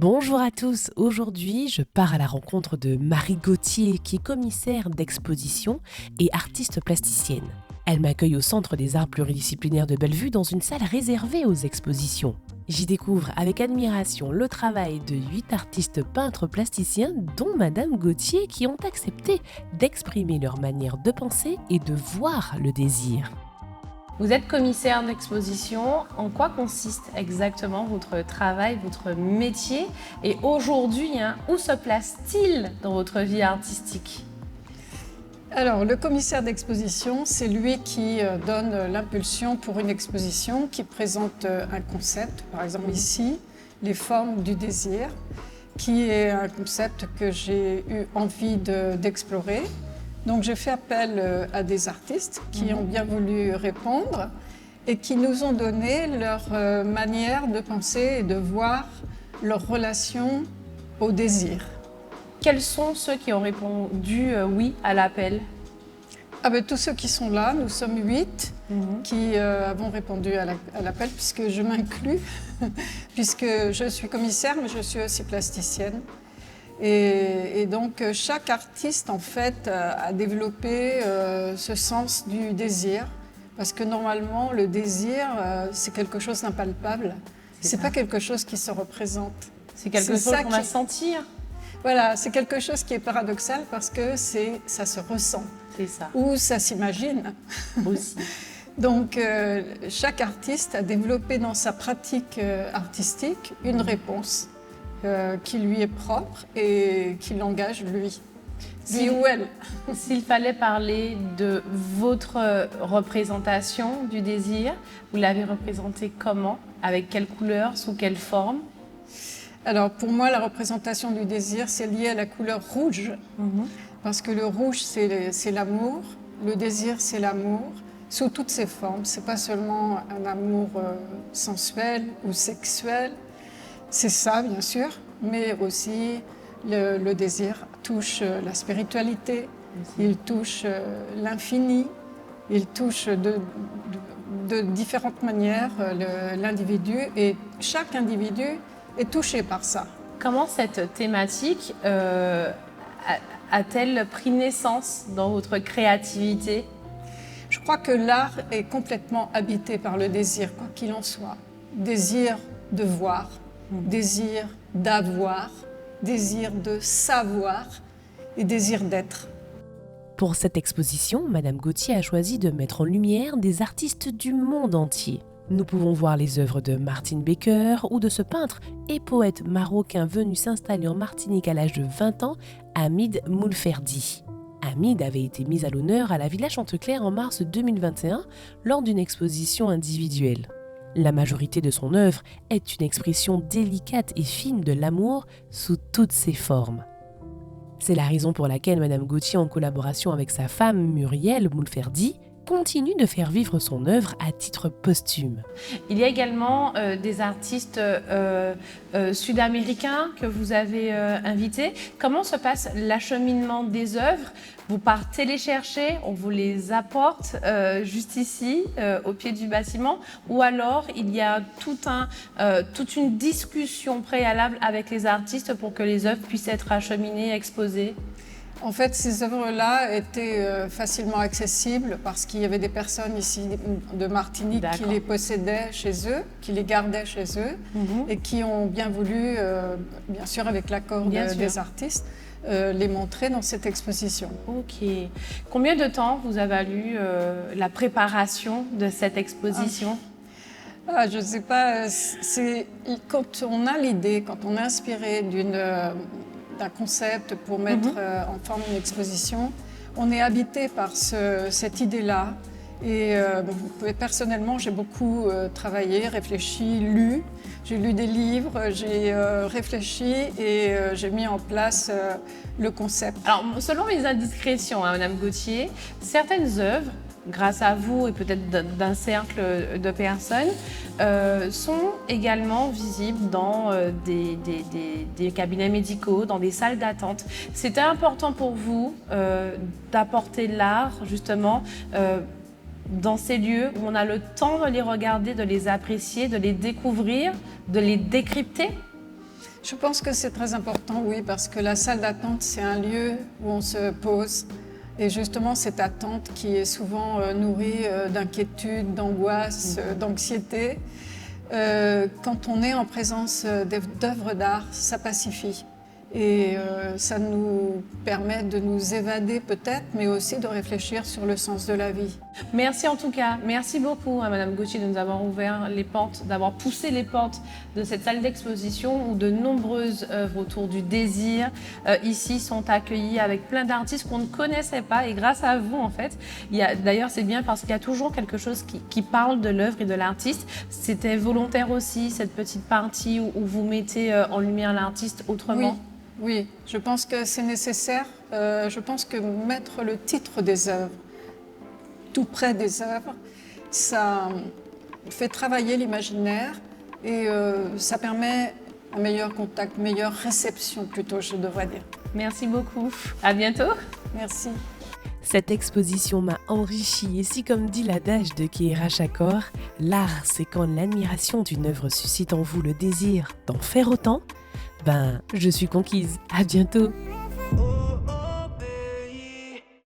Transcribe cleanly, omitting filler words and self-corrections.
Bonjour à tous, aujourd'hui je pars à la rencontre de Marie Gauthier qui est commissaire d'exposition et artiste plasticienne. Elle m'accueille au Centre des Arts Pluridisciplinaires de Bellevue dans une salle réservée aux expositions. J'y découvre avec admiration le travail de 8 artistes peintres plasticiens dont Madame Gauthier qui ont accepté d'exprimer leur manière de penser et de voir le désir. Vous êtes commissaire d'exposition. En quoi consiste exactement votre travail, votre métier? Et aujourd'hui, où se place-t-il dans votre vie artistique? Alors, le commissaire d'exposition, c'est lui qui donne l'impulsion pour une exposition, qui présente un concept, par exemple ici, les formes du désir, qui est un concept que j'ai eu envie d'explorer. Donc j'ai fait appel à des artistes qui ont bien voulu répondre et qui nous ont donné leur manière de penser et de voir leur relation au désir. Quels sont ceux qui ont répondu oui à l'appel? Tous ceux qui sont là, nous sommes 8 qui avons répondu à l'appel, puisque je m'inclus, puisque je suis commissaire, mais je suis aussi plasticienne. Et donc chaque artiste en fait a développé ce sens du désir, parce que normalement le désir c'est quelque chose d'impalpable, c'est pas quelque chose qui se représente. C'est quelque chose qu'on va sentir. Voilà, c'est quelque chose qui est paradoxal parce que ça se ressent. C'est ça. Ou ça s'imagine. Aussi. Donc chaque artiste a développé dans sa pratique artistique une réponse qui lui est propre et qui l'engage lui ou elle. S'il fallait parler de votre représentation du désir, vous l'avez représenté comment? Avec quelle couleur? Sous quelle forme? Alors pour moi, la représentation du désir, c'est lié à la couleur rouge. Parce que le rouge, c'est l'amour. Le désir, c'est l'amour sous toutes ses formes. C'est pas seulement un amour sensuel ou sexuel. C'est ça, bien sûr, mais aussi le désir touche la spiritualité, il touche l'infini, il touche de différentes manières l'individu, et chaque individu est touché par ça. Comment cette thématique a-t-elle pris naissance dans votre créativité? Je crois que l'art est complètement habité par le désir, quoi qu'il en soit. Désir de voir, désir d'avoir, désir de savoir et désir d'être. Pour cette exposition, Madame Gauthier a choisi de mettre en lumière des artistes du monde entier. Nous pouvons voir les œuvres de Martin Baker ou de ce peintre et poète marocain venu s'installer en Martinique à l'âge de 20 ans, Hamid Moulferdi. Hamid avait été mis à l'honneur à la Villa Chantecler en mars 2021 lors d'une exposition individuelle. La majorité de son œuvre est une expression délicate et fine de l'amour sous toutes ses formes. C'est la raison pour laquelle Madame Gauthier, en collaboration avec sa femme Muriel Moulferdi, continue de faire vivre son œuvre à titre posthume. Il y a également des artistes sud-américains que vous avez invités. Comment se passe l'acheminement des œuvres? Vous partez les chercher, on vous les apporte juste ici, au pied du bâtiment, ou alors il y a toute une discussion préalable avec les artistes pour que les œuvres puissent être acheminées, exposées? En fait, ces œuvres-là étaient facilement accessibles parce qu'il y avait des personnes ici de Martinique qui les possédaient chez eux, qui les gardaient chez eux et qui ont bien voulu, bien sûr avec l'accord des artistes, les montrer dans cette exposition. Ok. Combien de temps vous a valu la préparation de cette exposition? Je ne sais pas, quand on a l'idée, quand on est inspiré d'un concept pour mettre en forme une exposition, on est habité par cette idée-là. Et personnellement, j'ai beaucoup travaillé, réfléchi, lu. J'ai lu des livres, j'ai réfléchi et j'ai mis en place le concept. Alors, selon mes indiscrétions, Madame Gauthier, certaines œuvres, grâce à vous et peut-être d'un cercle de personnes, sont également visibles dans des cabinets médicaux, dans des salles d'attente. C'était important pour vous d'apporter l'art, justement, dans ces lieux où on a le temps de les regarder, de les apprécier, de les découvrir, de les décrypter? Je pense que c'est très important, oui, parce que la salle d'attente, c'est un lieu où on se pose. Et justement, cette attente qui est souvent nourrie d'inquiétude, d'angoisse, d'anxiété, quand on est en présence d'œuvres d'art, ça pacifie. Et ça nous permet de nous évader peut-être, mais aussi de réfléchir sur le sens de la vie. Merci en tout cas, merci beaucoup à Madame Gauthier de nous avoir ouvert les portes, d'avoir poussé les portes de cette salle d'exposition où de nombreuses œuvres autour du désir ici sont accueillies avec plein d'artistes qu'on ne connaissait pas et grâce à vous en fait. D'ailleurs c'est bien parce qu'il y a toujours quelque chose qui parle de l'œuvre et de l'artiste. C'était volontaire aussi cette petite partie où vous mettez en lumière l'artiste autrement. Oui, je pense que c'est nécessaire. Je pense que mettre le titre des œuvres tout près des œuvres, ça fait travailler l'imaginaire et ça permet un meilleur contact, meilleure réception plutôt, je devrais dire. Merci beaucoup. À bientôt. Merci. Cette exposition m'a enrichie et si comme dit l'adage de Keira Shakor, l'art c'est quand l'admiration d'une œuvre suscite en vous le désir d'en faire autant, je suis conquise. À bientôt.